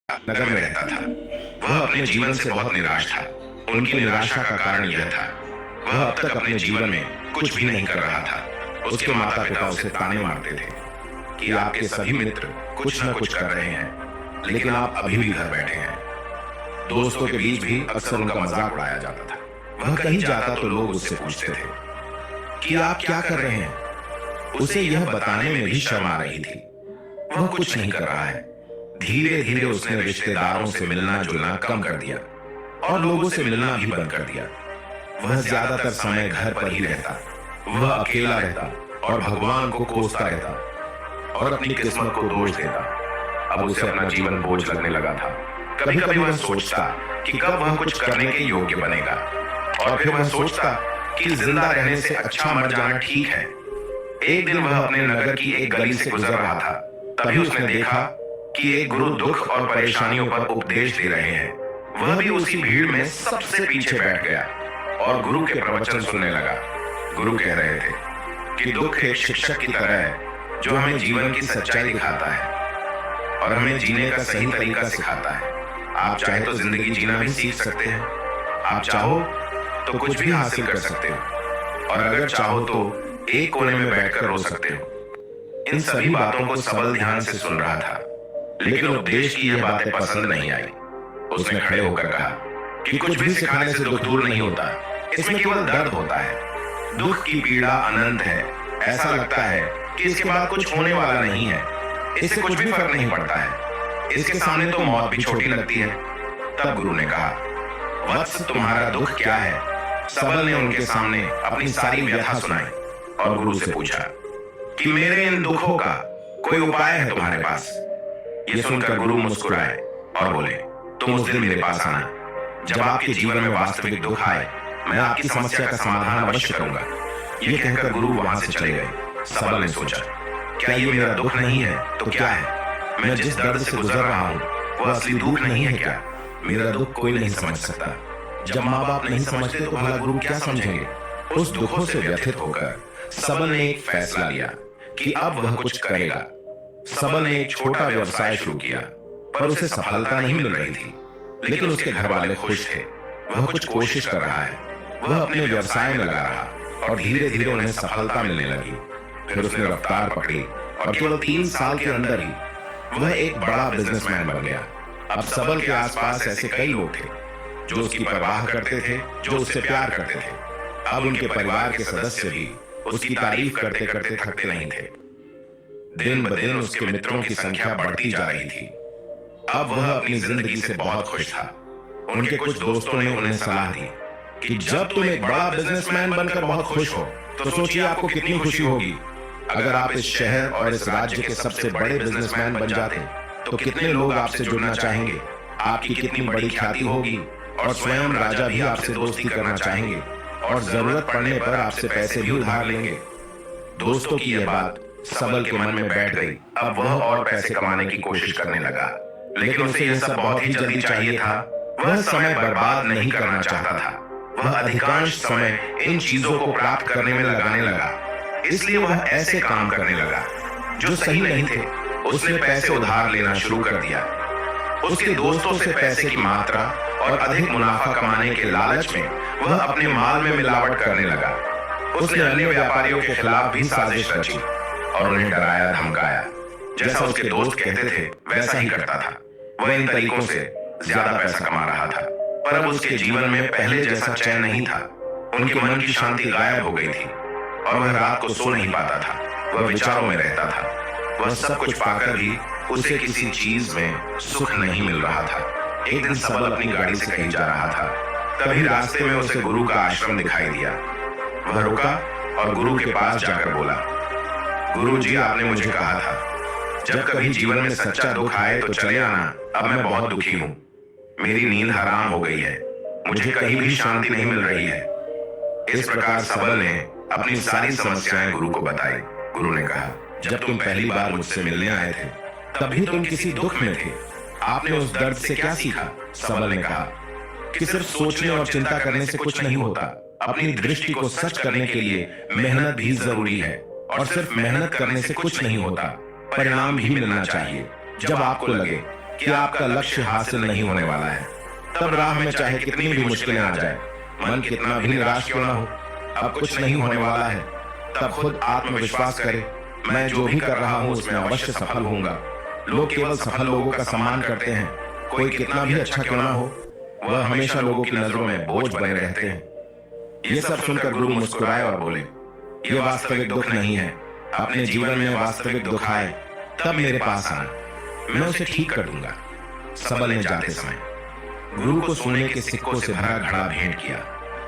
नगर में रहता था। वह अपने जीवन से बहुत निराश था। उनकी निराशा का कारण यह था, वह अब तक अपने जीवन में कुछ भी नहीं कर रहा था। उसके माता पिता उसे ताने मारते थे कि आपके सभी मित्र कुछ न कुछ कर रहे हैं, लेकिन आप अभी भी घर बैठे हैं। दोस्तों के बीच भी अक्सर उनका मजाक उड़ाया जाता था। वह कहीं जाता तो लोग उससे पूछते थे कि आप क्या कर रहे हैं। उसे यह बताने में भी शर्म आ रही थी। वह कुछ नहीं कर रहा है। धीरे धीरे उसने रिश्तेदारों से मिलना जुलना कम कर दिया और लोगों से मिलना भी बंद कर दिया। वह ज्यादातर समय घर पर ही रहता। वह अकेला रहता और भगवान को कोसता रहता और अपनी किस्मत को दोष देता। अब उसे अपना जीवन बोझ लगने लगा था। कभी कभी वह सोचता कि कब वह कुछ करने के योग्य बनेगा, और फिर वह सोचता कि जिंदा रहने से अच्छा मर जाना ठीक है। एक दिन वह अपने नगर की एक गली से गुजर रहा था। तभी उसने देखा कि एक गुरु दुख और परेशानियों पर उपदेश दे रहे हैं। वह भी उसी भीड़ में सबसे पीछे बैठ गया और गुरु के प्रवचन सुनने लगा। गुरु कह रहे थे कि दुख एक शिक्षक की तरह है जो हमें जीवन की सच्चाई दिखाता है और हमें जीने का सही तरीका सिखाता है। आप चाहे तो जिंदगी जीना भी सीख सकते हैं। आप चाहो तो कुछ भी हासिल कर सकते हो, और अगर चाहो तो एक कोने में बैठकर रो सकते हो। इन सभी बातों को सबल ध्यान से सुन रहा था, लेकिन उपदेश की यह बातें पसंद नहीं आई। उसने खड़े होकर कहा कि कुछ भी सिखाने से दुख दूर नहीं होता, इसमें केवल दर्द होता है। दुख की पीड़ा अनंत है। ऐसा लगता है कि इसके बाद कुछ होने वाला नहीं है। इससे कुछ भी फर्क नहीं पड़ता है। इसके सामने तो मौत भी छोटी लगती है। तब गुरु ने कहा, वत्स, तुम्हारा दुख क्या है? सबल ने उनके सामने अपनी सारी व्यथा सुनाई और गुरु से पूछा कि मेरे इन दुखों का कोई उपाय है तुम्हारे पास? ये सुनकर गुरु मुस्कुराए और बोले, तुम उस दिन मेरे पास आना जब आपके जीवन में वास्तविक दुख आए। मैं आपकी समस्या का समाधान अवश्य करूंगा। ये कहकर गुरु वहां से चले गए। सबल ने सोचा, क्या ये मेरा दुख नहीं है तो क्या है? मैं जिस दर्द से गुजर रहा हूँ वह असली दुख नहीं है क्या? मेरा दुख कोई नहीं समझ सकता। जब माँ बाप नहीं समझते तो भला गुरु क्या समझेंगे? उस दुखों से व्यथित होकर सबल ने एक फैसला लिया कि अब वह कुछ करेगा। सबल ने एक छोटा व्यवसाय शुरू किया, पर उसे सफलता नहीं मिल रही थी। लेकिन उसके घर वाले खुश थे। वह कुछ कोशिश कर रहा है। वह अपने व्यवसाय में लगा रहा और धीरे धीरे उन्हें सफलता मिलने लगी। फिर उसने रफ्तार पकड़ी और केवल 3 साल के अंदर ही वह एक बड़ा बिजनेसमैन बन गया। अब सबल के आसपास ऐसे कई लोग थे जो उसकी परवाह करते थे, जो उससे प्यार करते थे। अब उनके परिवार के सदस्य भी उसकी तारीफ करते करते थकते नहीं थे। दिन ब दिन उसके मित्रों की संख्या बढ़ती जा रही थी। अब वह अपनी जिंदगी से बहुत खुश था। उनके कुछ दोस्तों ने उन्हें सलाह दी कि जब तुम एक बड़ा बिजनेसमैन बनकर बहुत खुश हो तो सोचिए आपको कितनी खुशी होगी अगर आप इस शहर और इस राज्य के सबसे बड़े बिजनेसमैन बन जाते तो कितने लोग आपसे जुड़ना चाहेंगे, आपकी कितनी बड़ी ख्याति होगी और स्वयं राजा भी आपसे दोस्ती करना चाहेंगे और जरूरत पड़ने पर आपसे पैसे भी उधार लेंगे। दोस्तों की यह बात सबल के मन में बैठ गई। अब वह और पैसे कमाने की कोशिश करने लगा, लेकिन उसे यह सब बहुत ही जल्दी चाहिए था। वह समय बर्बाद नहीं करना चाहता था। वह अधिकांश समय इन चीजों को प्राप्त करने में लगाने लगा। इसलिए वह ऐसे काम करने लगा जो सही नहीं थे। उसने पैसे उधार लेना शुरू कर दिया। उसके दोस्तों से पैसे की मात्रा और अधिक मुनाफा कमाने के लालच में वह अपने माल में मिलावट करने लगा। उसने अन्य व्यापारियों के खिलाफ भी साजिश रची और उन्हें डराया धमकाया। जैसा उसके दोस्त कहते थे वैसा ही करता था। वह इन तरीकों से ज्यादा पैसा कमा रहा था, पर अब उसके जीवन में पहले जैसा चैन नहीं था। उनके मन की शांति गायब हो गई थी और वह रात को सो नहीं पाता था। वह विचारों में रहता था। वह सब कुछ पाकर भी उसे किसी चीज में सुख नहीं मिल रहा था। एक दिन सबल अपनी गाड़ी से कहीं जा रहा था। तभी रास्ते में उसे गुरु का आश्रम दिखाई दिया। वह रुका और गुरु के पास जाकर बोला, गुरु जी, आपने मुझे कहा था जब कभी जीवन में सच्चा दुख आए तो चले आना। अब मैं बहुत दुखी हूँ। मेरी नींद हराम हो गई है। मुझे कहीं भी शांति नहीं मिल रही है। इस प्रकार सबल ने अपनी सारी समस्याएं गुरु को बताई। गुरु ने कहा, जब तुम पहली बार मुझसे मिलने आए थे तभी तुम किसी दुख में थे। आपने उस दर्द से क्या सीखा? सबल ने कहा कि सिर्फ सोचने और चिंता करने से कुछ नहीं होता। अपनी दृष्टि को सच करने के लिए मेहनत भी जरूरी है, और सिर्फ मेहनत करने से कुछ नहीं होता, परिणाम भी मिलना चाहिए। जब आपको लगे कि आपका लक्ष्य हासिल नहीं होने वाला है, तब राह में चाहे कितनी भी मुश्किलें आ जाए, मन कितना भी निराश क्यों ना हो, अब कुछ नहीं होने वाला है, तब खुद आत्मविश्वास करे, मैं जो भी कर रहा हूं उसमें अवश्य सफल होऊंगा। लोग केवल सफल लोगों का सम्मान करते हैं, कोई कितना भी अच्छा क्यों ना हो, वह हमेशा लोगों की नजरों में बोझ बने रहते हैं। ये सब सुनकर गुरु मुस्कुराए और बोले, ये वास्तविक दुख नहीं है। अपने जीवन में वास्तविक दुख आए तब मेरे पास आना, मैं उसे ठीक कर दूंगा। सबल ने जाते समय गुरु को सोने के सिक्कों से भरा घड़ा भेंट किया।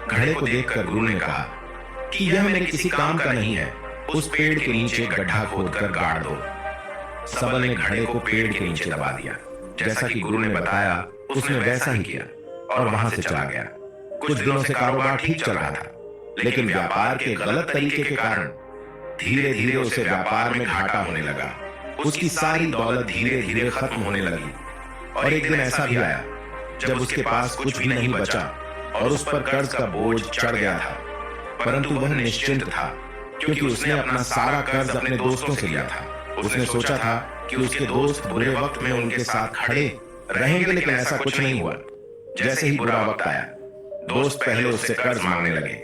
घड़े को देखकर गुरु ने कहा कि यह मेरे किसी काम का नहीं है, उस पेड़ के नीचे गड्ढा खोदकर गाड़ दो। सबल ने घड़े को पेड़ के नीचे दबा दिया। जैसा कि गुरु ने बताया उसने वैसा ही किया और वहां से चला गया। कुछ दिनों से कारोबार ठीक चल रहा था, लेकिन व्यापार के गलत तरीके के कारण धीरे धीरे उसे व्यापार में घाटा होने लगा। उसकी सारी दौलत धीरे धीरे खत्म होने लगी और एक दिन ऐसा भी आया जब उसके पास कुछ भी नहीं बचा और उस पर कर्ज का बोझ चढ़ गया था। परंतु वह निश्चिंत था, क्योंकि उसने अपना सारा कर्ज अपने दोस्तों से लिया था। उसने सोचा था कि उसके दोस्त बुरे वक्त में उनके साथ खड़े रहेंगे, लेकिन ऐसा कुछ नहीं हुआ। जैसे ही बुरा वक्त आया, दोस्त पहले उससे कर्ज मांगने लगे।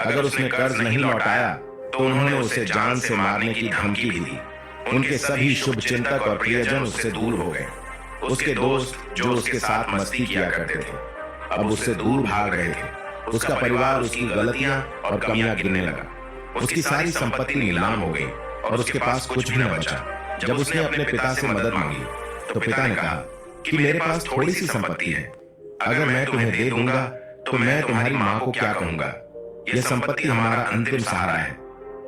अगर उसने कर्ज नहीं लौटाया तो उन्होंने उसे जान से मारने की धमकी भी दी। उनके सभी शुभ चिंतक और प्रियजन उससे दूर हो गए। उसके दोस्त जो उसके साथ मस्ती किया करते थे, अब उससे दूर भाग रहे थे। उसका परिवार उसकी गलतियां और कमियां गिनने लगा। उसकी सारी संपत्ति नीलाम हो गई और उसके पास कुछ भी न बचा। जब उसने अपने पिता से मदद मांगी तो पिता ने कहा कि मेरे पास थोड़ी सी संपत्ति है, अगर मैं तुम्हें दे दूंगा तो मैं तुम्हारी मां को क्या कहूंगा। यह संपत्ति हमारा अंतिम सहारा है।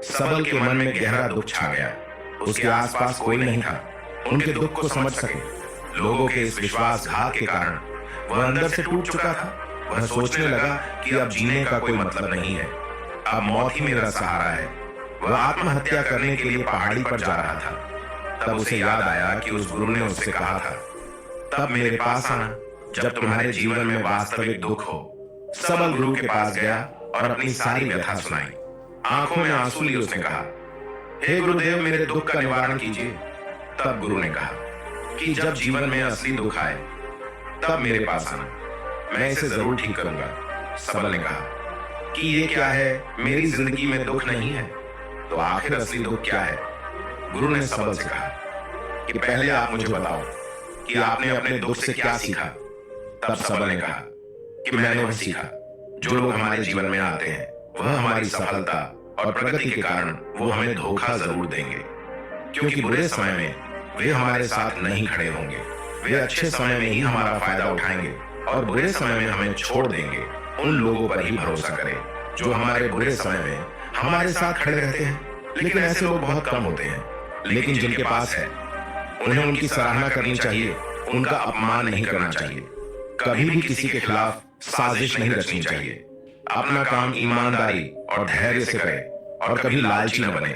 सबल के मन में गहरा दुख छा गया। उसके आसपास कोई नहीं था उनके दुख को समझ सके। लोगों के इस विश्वासघात के कारण वह अंदर से टूट चुका था। वह सोचने लगा कि अब जीने का कोई मतलब नहीं है, अब मौत ही मेरा सहारा है। वह आत्महत्या करने के लिए पहाड़ी पर जा रहा था। तब उसे याद आया कि उस गुरु ने उससे कहा था, तब मेरे पास आना जब तुम्हारे जीवन में वास्तविक दुख हो। सबल गुरु के पास गया और अपनी सारी व्यथा सुनाई। आंखों में आंसू लिए उसने कहा, हे गुरुदेव, मेरे दुख का निवारण कीजिए। तब गुरु ने कहा कि जब जीवन में असली दुख आए तब मेरे पास आना, मैं इसे जरूर ठीक करूंगा। सबल ने कहा कि ये क्या है, मेरी जिंदगी में दुख नहीं है तो आखिर असली दुख क्या है। गुरु ने सबल से कहा कि पहले आप मुझे बताओ कि आपने अपने दुख से क्या सीखा। तब सबल ने कहा कि मैंने वह सीखा, जो लोग हमारे जीवन में आते हैं वह हमारी सफलता और प्रगति के कारण वो हमें धोखा जरूर देंगे, क्योंकि बुरे समय में वे हमारे साथ नहीं खड़े होंगे। वे अच्छे समय में ही हमारा फायदा उठाएंगे और बुरे समय में हमें छोड़ देंगे। उन लोगों पर ही भरोसा करें जो हमारे बुरे समय में हमारे साथ खड़े रहते हैं, लेकिन ऐसे लोग बहुत कम होते हैं। लेकिन जिनके पास है उन्हें उनकी सराहना करनी चाहिए, उनका अपमान नहीं करना चाहिए। कभी भी किसी के खिलाफ साजिश नहीं रचनी चाहिए। अपना काम ईमानदारी और धैर्य से करें और कभी लालची न बने।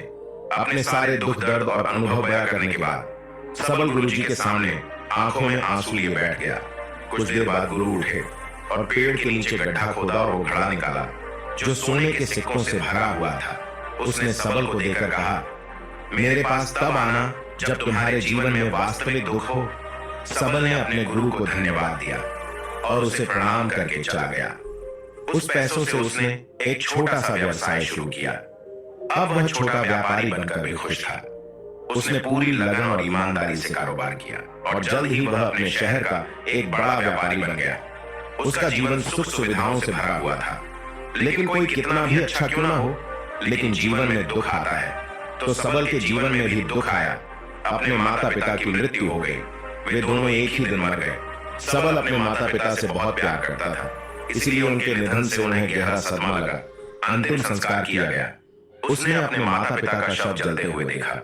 अपने सारे दुख दर्द और अनुभव बयां करने के बाद सबल गुरु जी के सामने आंखों में आंसू लिए बैठ गया। कुछ देर बाद गुरु उठे और पेड़ के नीचे गड्ढा खोदा और वो घड़ा निकाला जो सोने के सिक्कों से भरा हुआ था। उसने सबल को देकर कहा, मेरे पास तब आना जब तुम्हारे जीवन में वास्तविक दुख हो। सबल ने अपने गुरु को धन्यवाद दिया और उसे प्रणाम करके चला गया। उस पैसों से उसने एक छोटा सा व्यवसाय शुरू किया। अब वह छोटा व्यापारी बनकर भी खुश था। उसने पूरी लगन और ईमानदारी से कारोबार किया और जल्द ही वह अपने शहर का एक बड़ा व्यापारी बन गया। उसका जीवन सुख सुविधाओं से भरा हुआ था। लेकिन कोई कितना भी अच्छा क्यों ना हो, लेकिन जीवन में दुख आता है। तो सबल के जीवन में भी दुख आया। अपने माता पिता की मृत्यु हो गई। वे दोनों एक ही दिन मर गए। सबल अपने माता पिता से बहुत प्यार करता था, इसलिए उनके निधन से उन्हें गहरा सदमा लगा। अंतिम संस्कार किया गया। उसने अपने माता पिता का शव जलते हुए देखा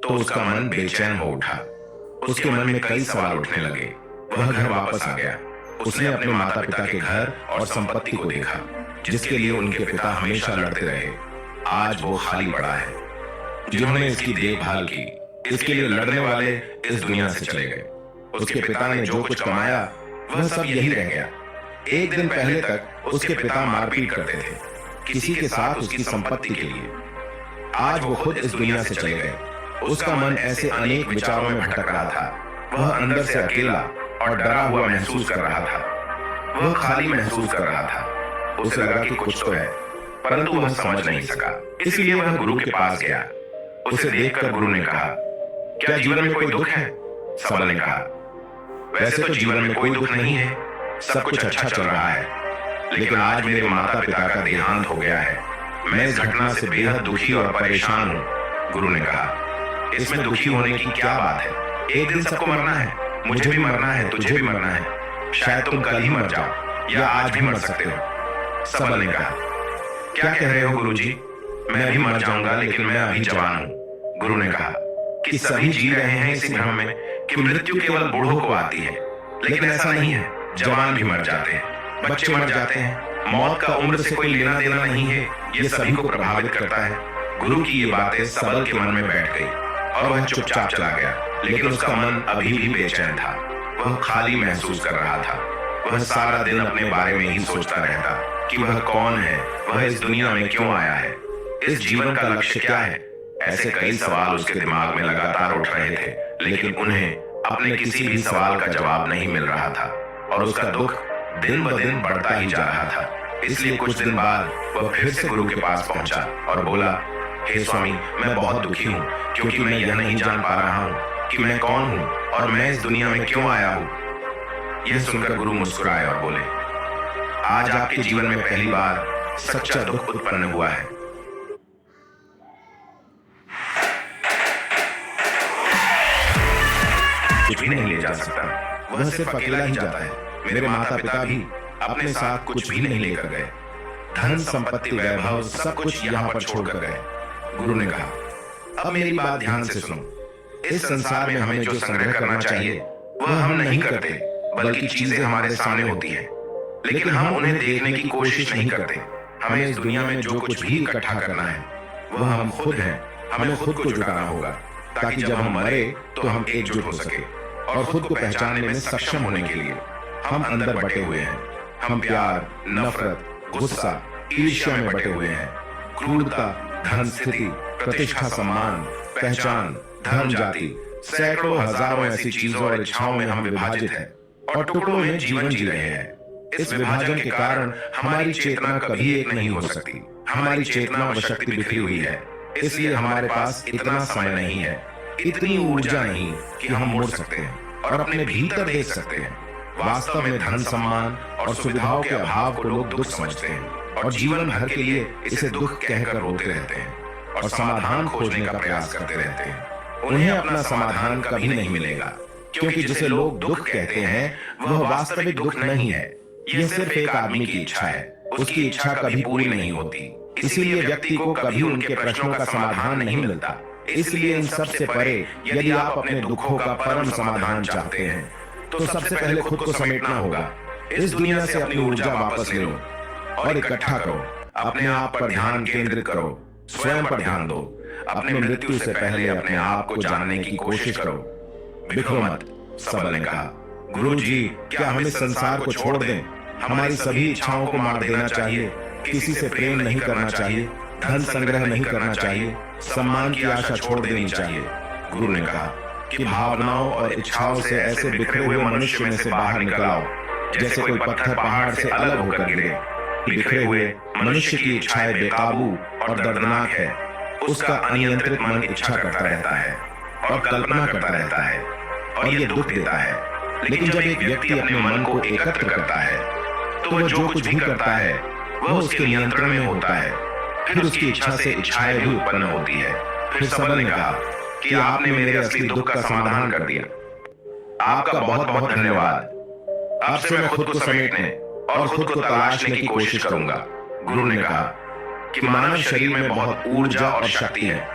तो उसका मन बेचैन हो उठा। उसके मन में कई सवाल उठने लगे। वह घर वापस आ गया। उसने अपने माता पिता के घर और संपत्ति को देखा, जिसके लिए उनके पिता हमेशा लड़ते रहे। आज वो खाली पड़ा है। जिन्होंने इसकी देखभाल की, इसके लिए लड़ने वाले इस दुनिया से चले गए। उसके पिता ने जो कुछ कमाया वह सब यही रह गया। एक दिन पहले तक उसके पिता मारपीट करते थे किसी के साथ उसकी संपत्ति के लिए। आज वो खुद इस दुनिया से चले गए। उसका मन ऐसे अनेक विचारों में भटक रहा था वह अंदर से अकेला और डरा हुआ महसूस कर रहा था। वह खाली महसूस कर रहा था। उसे लगा कि कुछ तो है, परंतु वह समझ नहीं सका। इसलिए वह गुरु के पास गया। उसे देखकर गुरु ने कहा, क्या जीवन में कोई दुख है? सबल ने कहा, वैसे तो जीवन में कोई दुख नहीं है, सब कुछ अच्छा चल रहा है, लेकिन आज मेरे माता पिता का देहांत हो गया है। मैं इस घटना से बेहद दुखी और परेशान हूँ। गुरु ने कहा, इसमें दुखी होने की क्या बात है? एक दिन सबको मरना है, मुझे भी मरना है, तुझे भी मरना है। शायद तुम कल ही मर जाओ या आज भी मर सकते हो। सबल ने कहा, क्या कह रहे हो गुरुजी? मैं भी मर जाऊंगा, लेकिन मैं अभी जवान हूँ। गुरु ने कहा कि सभी जी रहे हैं इसी भ्रम में कि मृत्यु केवल बूढ़ों को आती है, लेकिन ऐसा नहीं है। जवान भी मर जाते हैं, बच्चे मर जाते हैं। मौत का उम्र से कोई लेना देना नहीं है, ये सभी को प्रभावित करता है। गुरु की ये बातें सबल के मन में बैठ गई और वह चुपचाप चला गया, लेकिन उसका मन अभी भी बेचैन था। वह खाली महसूस कर रहा था। वह सारा दिन अपने बारे में ही सोचता रहता कि वह कौन है, वह इस दुनिया में क्यों आया है, इस जीवन का लक्ष्य क्या है। ऐसे कई सवाल उसके दिमाग में लगातार उठ रहे थे, लेकिन उन्हें अपने किसी भी सवाल का जवाब नहीं मिल रहा था और उसका दुख दिन ब दिन बढ़ता ही जा रहा था। इसलिए कुछ दिन बाद वह फिर से गुरु के पास पहुंचा और बोला, हे स्वामी, मैं बहुत दुखी हूँ, क्योंकि मैं यह नहीं जान पा रहा हूँ कि मैं कौन हूँ और मैं इस दुनिया में क्यों आया हूँ। यह सुनकर गुरु मुस्कुराए और बोले, आज आपके जीवन में पहली बार सच्चा दुख उत्पन्न हुआ है। कुछ भी नहीं ले जा सकता, वह सिर्फ अकेला ही जाता है। मेरे माता पिता भी अपने साथ कुछ भी नहीं लेकर गए। धन संपत्ति वैभव सब कुछ यहाँ पर छोड़कर गए। गुरु ने कहा, अब मेरी बात ध्यान से सुनो। इस संसार में हमें जो संग्रह करना चाहिए वह हम नहीं करते, बल्कि चीजें हमारे सामने होती हैं, लेकिन हम उन्हें देखने की कोशिश नहीं करते। हमें इस दुनिया में जो कुछ भी इकट्ठा करना है वह हम खुद हैं। हमें खुद को जुटाना होगा, ताकि जब हम मरे तो हम एकजुट हो सके और खुद को पहचानने में सक्षम होने के लिए। हम अंदर बटे हुए हैं। हम प्यार, नफरत, गुस्सा, ईर्ष्या में बटे हुए हैं। क्रूरता, धन, स्थिति, प्रतिष्ठा, सम्मान, पहचान, धर्म, जाति, सैकड़ों हजारों ऐसी चीजों और इच्छाओं में हम विभाजित हैं और टुकड़ों में जीवन जी रहे हैं। इस विभाजन के कारण हमारी चेतना कभी एक नहीं हो सकती। हमारी चेतना व शक्ति बिखरी हुई है, इसलिए हमारे पास इतना समय नहीं है, इतनी ऊर्जा नहीं कि हम मुड़ सकते हैं और अपने भीतर देख सकते हैं। वास्तव में धन, सम्मान और सुविधाओं के अभाव को लोग दुख समझते हैं और जीवन भर के लिए इसे दुख कहकर रोते रहते हैं और समाधान खोजने का प्रयास करते रहते हैं। उन्हें अपना समाधान कभी नहीं मिलेगा, क्योंकि जिसे लोग दुख कहते हैं वह वास्तविक दुख नहीं है। यह सिर्फ एक आदमी की इच्छा है। उसकी इच्छा कभी पूरी नहीं होती, इसीलिए व्यक्ति को कभी उनके प्रश्नों का समाधान नहीं मिलता। इसलिए इन सब से परे यदि आप अपने दुखों का परम समाधान चाहते हैं तो सबसे पहले खुद को समेटना होगा। इस दुनिया से अपनी ऊर्जा वापस ले लो और इकट्ठा करो। अपने आप पर ध्यान केंद्रित करो, स्वयं पर ध्यान दो। अपने मृत्यु से पहले अपने आप को जानने की कोशिश करो। बिखरो मत, सबल ने कहा। गुरु जी, क्या हम इस संसार को छोड़ दें? हमारी सभी इच्छाओं को मार देना चाहिए, किसी से प्रेम नहीं करना चाहिए, धन संग्रह नहीं करना चाहिए, सम्मान की आशा छोड़ देनी चाहिए। गुरु ने कहा कि भावनाओं और इच्छाओं से ऐसे बिखरे हुए मनुष्य में से बाहर निकल आओ, जैसे कोई पत्थर पहाड़ से अलग होकर गिरे। बिखरे हुए मनुष्य की इच्छाएं बेकाबू और दर्दनाक है। उसका अनियंत्रित मन इच्छा करता रहता है और कल्पना करता रहता है और ये दुख देता है। लेकिन जब एक व्यक्ति अपने मन को एकत्र करता है तो वह जो कुछ भी करता है वह उसके नियंत्रण में होता है। फिर उसकी इच्छा से इच्छाएं भी उत्पन्न होती है। फिर सबल ने कहा कि आपने मेरे असली दुख का समाधान कर दिया। आपका बहुत बहुत धन्यवाद। अब से मैं खुद को समेटने और खुद को तलाशने की कोशिश करूंगा। गुरु ने कहा कि मानव शरीर में बहुत ऊर्जा और शक्ति है,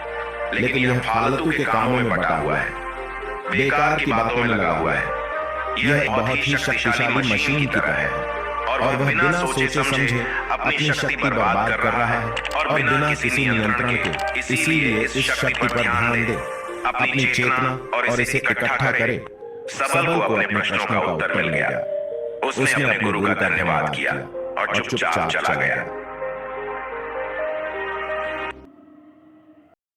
लेकिन यह फालतू के कामों में बटा हुआ है, बेकार की बातों में लगा हुआ है। यह एक बहुत ही शक्तिशाली मशीन की तरह है और वह बिना सोचे समझे अपनी शक्ति पर बर्बाद कर रहा है और बिना किसी नियंत्रण के। इसीलिए इस शक्ति पर ध्यान दे, अपनी चेतना और इसे इकट्ठा करे। सबल को अपने प्रश्नों का उत्तर मिल गया। उसने अपने गुरु का धन्यवाद किया और चुपचाप चला गया।